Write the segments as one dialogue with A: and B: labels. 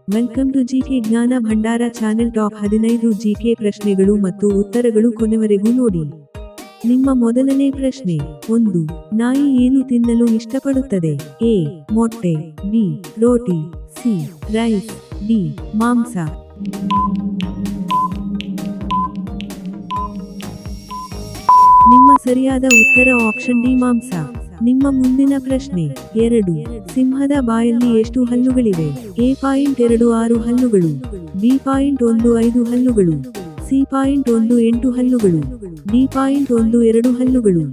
A: Welcome to GK ಜ್ಞಾನ ಭಂಡಾರ channel. Top 15 GK ಪ್ರಶ್ನೆಗಳು ಮತ್ತು ಉತ್ತರಗಳು ಕೊನೆವರೆಗೂ ನೋಡಿ. ನಿಮ್ಮ ಮೊದಲನೇ ಪ್ರಶ್ನೆ. 1. ನಾಯಿ ಏನು ತಿನ್ನಲು ಇಷ್ಟಪಡುತ್ತದೆ? ಎ. ಮೊಟ್ಟೆ, ಬಿ. ರೋಟಿ, ಸಿ. Rice, D. ಮಾಂಸ. ನಿಮ್ಮ ಸರಿಯಾದ ಉತ್ತರ ಆಪ್ಷನ್ ಡಿ, ಮಾಂಸ. ನಿಮ್ಮ ಮುಂದಿನ ಪ್ರಶ್ನೆ. 2. ಸಿಂಹದ ಬಾಯಲ್ಲಿ ಎಷ್ಟು ಹಲ್ಲುಗಳಿವೆ? ಎ. 2.6 ಹಲ್ಲುಗಳು, ಬಿ. 1.5 ಹಲ್ಲುಗಳು, ಸಿ. 1.8 ಹಲ್ಲುಗಳು, ಡಿ. 1.2 ಹಲ್ಲುಗಳು.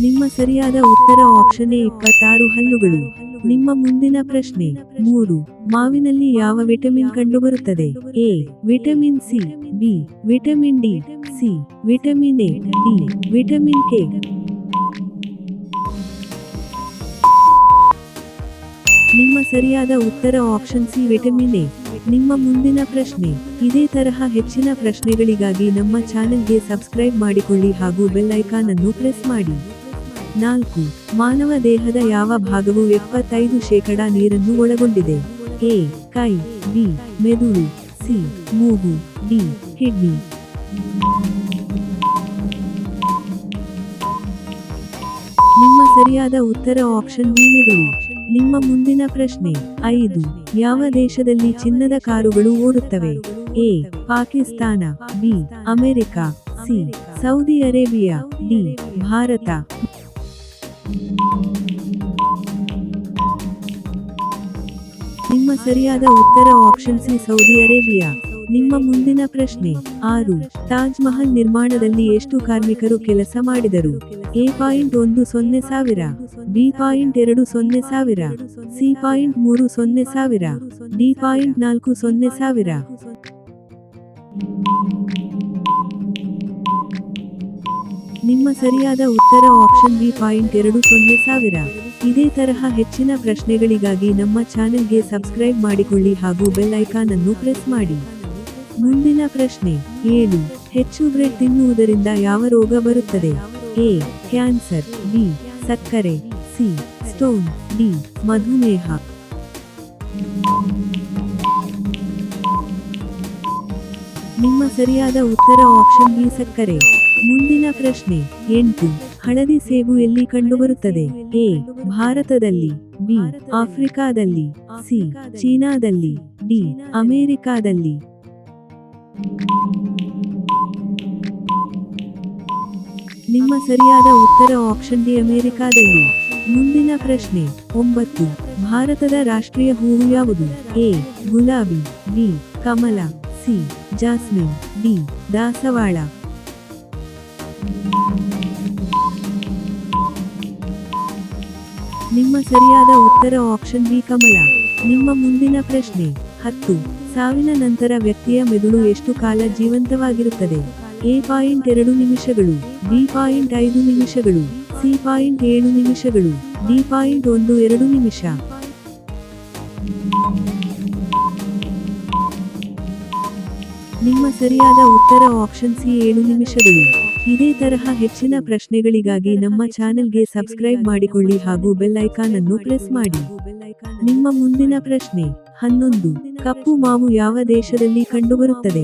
A: ನಿಮ್ಮ ಸರಿಯಾದ ಉತ್ತರ ಆಪ್ಷನ್ ಎ, 26 ಹಲ್ಲುಗಳು. ನಿಮ್ಮ ಮುಂದಿನ ಪ್ರಶ್ನೆ. 3. ಮಾವಿನಲ್ಲಿ ಯಾವ ವಿಟಮಿನ್ ಕಂಡುಬರುತ್ತದೆ? A. Vitamin C, B. Vitamin D, C. Vitamin A, D. Vitamin K. ನಿಮ್ಮ ಸರಿಯಾದ ಉತ್ತರ ಆಪ್ಷನ್ ಸಿ, ವಿಟಮಿನ್ ಎ. ನಿಮ್ಮ ಮುಂದಿನ ಪ್ರಶ್ನೆ. ಇದೇ ತರಹ ಹೆಚ್ಚಿನ ಪ್ರಶ್ನೆಗಳಿಗಾಗಿ ನಮ್ಮ ಚಾನೆಲ್ಗೆ ಸಬ್ಸ್ಕ್ರೈಬ್ ಮಾಡಿಕೊಳ್ಳಿ ಹಾಗೂ ಬೆಲ್ ಐಕಾನ್ ಅನ್ನು ಪ್ರೆಸ್ ಮಾಡಿ. 4. ಮಾನವ ದೇಹದ ಯಾವ ಭಾಗವು 75% ನೀರನ್ನು ಒಳಗೊಂಡಿದೆ? ಎ. ಕೈ, ಬಿ. ಮೆದುಳು, ಸಿ. ಮೂಗು, ಡಿ. ಕಿಡ್ನಿ. ನಿಮ್ಮ ಸರಿಯಾದ ಉತ್ತರ ಆಪ್ಷನ್ ಬಿ, ಮೆದುಳು. ನಿಮ್ಮ ಮುಂದಿನ ಪ್ರಶ್ನೆ. 5. ಯಾವ ದೇಶದಲ್ಲಿ ಚಿನ್ನದ ಕಾರುಗಳು ಓಡುತ್ತವೆ? A. Pakistan, B. America, C. Saudi Arabia, D. Bharat. ನಿಮ್ಮ ಸರಿಯಾದ ಉತ್ತರ ಆಪ್ಷನ್ ಸಿ, ಸೌದಿ ಅರೇಬಿಯಾ. ನಿಮ್ಮ ಮುಂದಿನ ಪ್ರಶ್ನೆ. 6. ತಾಜ್ ಮಹಲ್ ನಿರ್ಮಾಣದಲ್ಲಿ ಎಷ್ಟು ಕಾರ್ಮಿಕರು ಕೆಲಸ ಮಾಡಿದರು? ಎ. 1.10 ಸಾವಿರ, ಬಿ. 2.0 ಸಾವಿರ, ಸಿ. 3.0 ಸಾವಿರ, ಡಿ. 4.0 ಸಾವಿರ. ನಿಮ್ಮ ಸರಿಯಾದ ಉತ್ತರ ಆಪ್ಷನ್ ಬಿ, 2.0 ಸಾವಿರ. ಇದೇ ತರಹ ಹೆಚ್ಚಿನ ಪ್ರಶ್ನೆಗಳಿಗಾಗಿ ನಮ್ಮ ಚಾನೆಲ್ಗೆ ಸಬ್ಸ್ಕ್ರೈಬ್ ಮಾಡಿಕೊಳ್ಳಿ ಹಾಗೂ ಬೆಲ್ ಐಕಾನ್ ಅನ್ನು ಪ್ರೆಸ್ ಮಾಡಿ. ಮುಂದಿನ ಪ್ರಶ್ನೆ. 7. ಹೆಚ್ಚು ಬ್ರೆಡ್ ತಿನ್ನುವುದರಿಂದ ಯಾವ ರೋಗ ಬರುತ್ತದೆ? ಎ. Cancer, B. ಸಕ್ಕರೆ, ಸಿ. Stone, D. ಮಧುಮೇಹ. ನಿಮ್ಮ ಸರಿಯಾದ ಉತ್ತರ ಆಪ್ಷನ್ ಬಿ, ಸಕ್ಕರೆ. ಮುಂದಿನ ಪ್ರಶ್ನೆ. 8. ಹಳದಿ ಸೇಬು ಎಲ್ಲಿ ಕಂಡುಬರುತ್ತದೆ? ಎ. ಭಾರತದಲ್ಲಿ, ಬಿ. ಆಫ್ರಿಕಾದಲ್ಲಿ, ಸಿ. ಚೀನಾದಲ್ಲಿ, ಡಿ. ಅಮೆರಿಕಾದಲ್ಲಿ. ನಿಮ್ಮ ಸರಿಯಾದ ಉತ್ತರ ಆಪ್ಷನ್ ಡಿ, ಅಮೆರಿಕಾದಲ್ಲಿ. ಮುಂದಿನ ಪ್ರಶ್ನೆ. 9. ಭಾರತದ ರಾಷ್ಟ್ರೀಯ ಹೂವು ಯಾವುದು? ಎ. ಗುಲಾಬಿ, ಬಿ. ಕಮಲ, ಸಿ. Jasmine, D. ದಾಸವಾಳ. ನಿಮ್ಮ ಸರಿಯಾದ ಉತ್ತರ ಆಪ್ಷನ್ ಬಿ, ಕಮಲ. ನಿಮ್ಮ ಮುಂದಿನ ಪ್ರಶ್ನೆ. 10. ಸಾವಿನ ನಂತರ ವ್ಯಕ್ತಿಯ ಮೆದುಳು ಎಷ್ಟು ಕಾಲ ಜೀವಂತವಾಗಿರುತ್ತದೆ? ಎ. 2 ನಿಮಿಷಗಳು, ಬಿ. 5 ನಿಮಿಷಗಳು, ಸಿ. 7 ನಿಮಿಷಗಳು, ಡಿ. 12 ನಿಮಿಷ. ನಿಮ್ಮ ಸರಿಯಾದ ಉತ್ತರ ಆಪ್ಷನ್ ಸಿ, 7 ನಿಮಿಷಗಳು. ಇದೇ ತರಹ ಹೆಚ್ಚಿನ ಪ್ರಶ್ನೆಗಳಿಗಾಗಿ ನಮ್ಮ ಚಾನೆಲ್ಗೆ ಸಬ್ಸ್ಕ್ರೈಬ್ ಮಾಡಿಕೊಳ್ಳಿ ಹಾಗೂ ಬೆಲ್ ಐಕಾನ್ ಅನ್ನು ಪ್ರೆಸ್ ಮಾಡಿ. ನಿಮ್ಮ ಮುಂದಿನ ಪ್ರಶ್ನೆ. 11. ಕಪ್ಪು ಮಾವು ಯಾವ ದೇಶದಲ್ಲಿ ಕಂಡುಬರುತ್ತದೆ?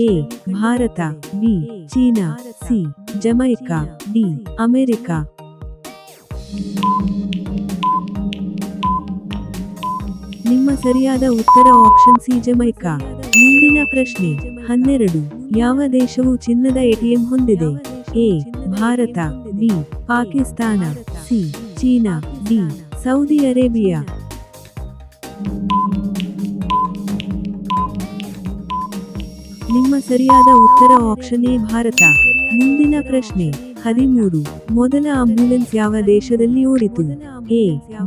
A: A. Bharat, B. China, C. Jamaica, D. America. ನಿಮ್ಮ ಸರಿಯಾದ ಉತ್ತರ ಆಪ್ಷನ್ ಸಿ, ಜಮೈಕಾ. ಮುಂದಿನ ಪ್ರಶ್ನೆ. 12. ಯಾವ ದೇಶವು ಚಿನ್ನದ ಎಟಿಎಂ ಹೊಂದಿದೆ? A. Bharat, B. Pakistan, C. China, D. Saudi Arabia. ನಿಮ್ಮ ಸರಿಯಾದ ಉತ್ತರ ಆಪ್ಷನ್ ಎ, ಭಾರತ. ಮುಂದಿನ ಪ್ರಶ್ನೆ. 13. ಮೊದಲ ಆಂಬ್ಯುಲೆನ್ಸ್ ಯಾವ ದೇಶದಲ್ಲಿ ಓಡಿತು? ಎ.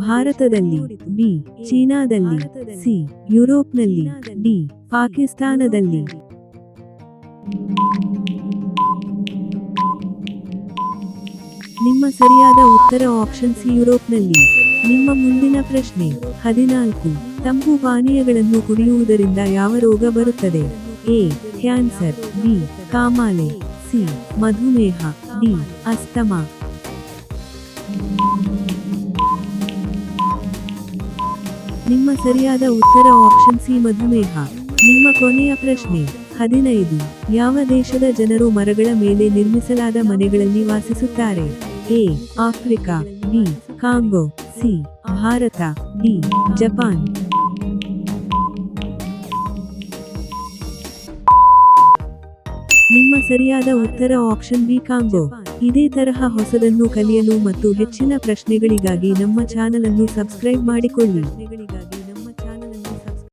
A: ಭಾರತದಲ್ಲಿ, ಬಿ. ಚೀನಾದಲ್ಲಿ, ಸಿ. ಯುರೋಪ್ನಲ್ಲಿ, ಡಿ. ಪಾಕಿಸ್ತಾನದಲ್ಲಿ. ನಿಮ್ಮ ಸರಿಯಾದ ಉತ್ತರ ಆಪ್ಷನ್ ಸಿ, ಯುರೋಪ್ನಲ್ಲಿ. ನಿಮ್ಮ ಮುಂದಿನ ಪ್ರಶ್ನೆ. 14. ತಂಪು ಪಾನೀಯಗಳನ್ನು ಕುಡಿಯುವುದರಿಂದ ಯಾವ ರೋಗ ಬರುತ್ತದೆ? ಎ. Cancer, B. ಕಾಮಾಲೆ, ಸಿ. ಮಧುಮೇಹ, ಡಿ. ಅಸ್ತಮಾ. ನಿಮ್ಮ ಸರಿಯಾದ ಉತ್ತರ ಆಪ್ಷನ್ ಸಿ ಮಧುಮೇಹ. ನಿಮ್ಮ ಕೊನೆಯ ಪ್ರಶ್ನೆ 15. ಯಾವ ದೇಶದ ಜನರು ಮರಗಳ ಮೇಲೆ ನಿರ್ಮಿಸಲಾದ ಮನೆಗಳಲ್ಲಿ ವಾಸಿಸುತ್ತಾರೆ? A. Africa, B. Congo, C. Bharat, D. Japan. ನಿಮ್ಮ ಸರಿಯಾದ ಉತ್ತರ ಆಪ್ಷನ್ ಬಿ ಕಾಂಗೋ. ಇದೇ ತರಹ ಹೊಸದನ್ನು ಕಲಿಯಲು ಮತ್ತು ಹೆಚ್ಚಿನ ಪ್ರಶ್ನೆಗಳಿಗಾಗಿ ನಮ್ಮ ಚಾನಲ್ ಅನ್ನು ಸಬ್ಸ್ಕ್ರೈಬ್ ಮಾಡಿಕೊಳ್ಳಿ.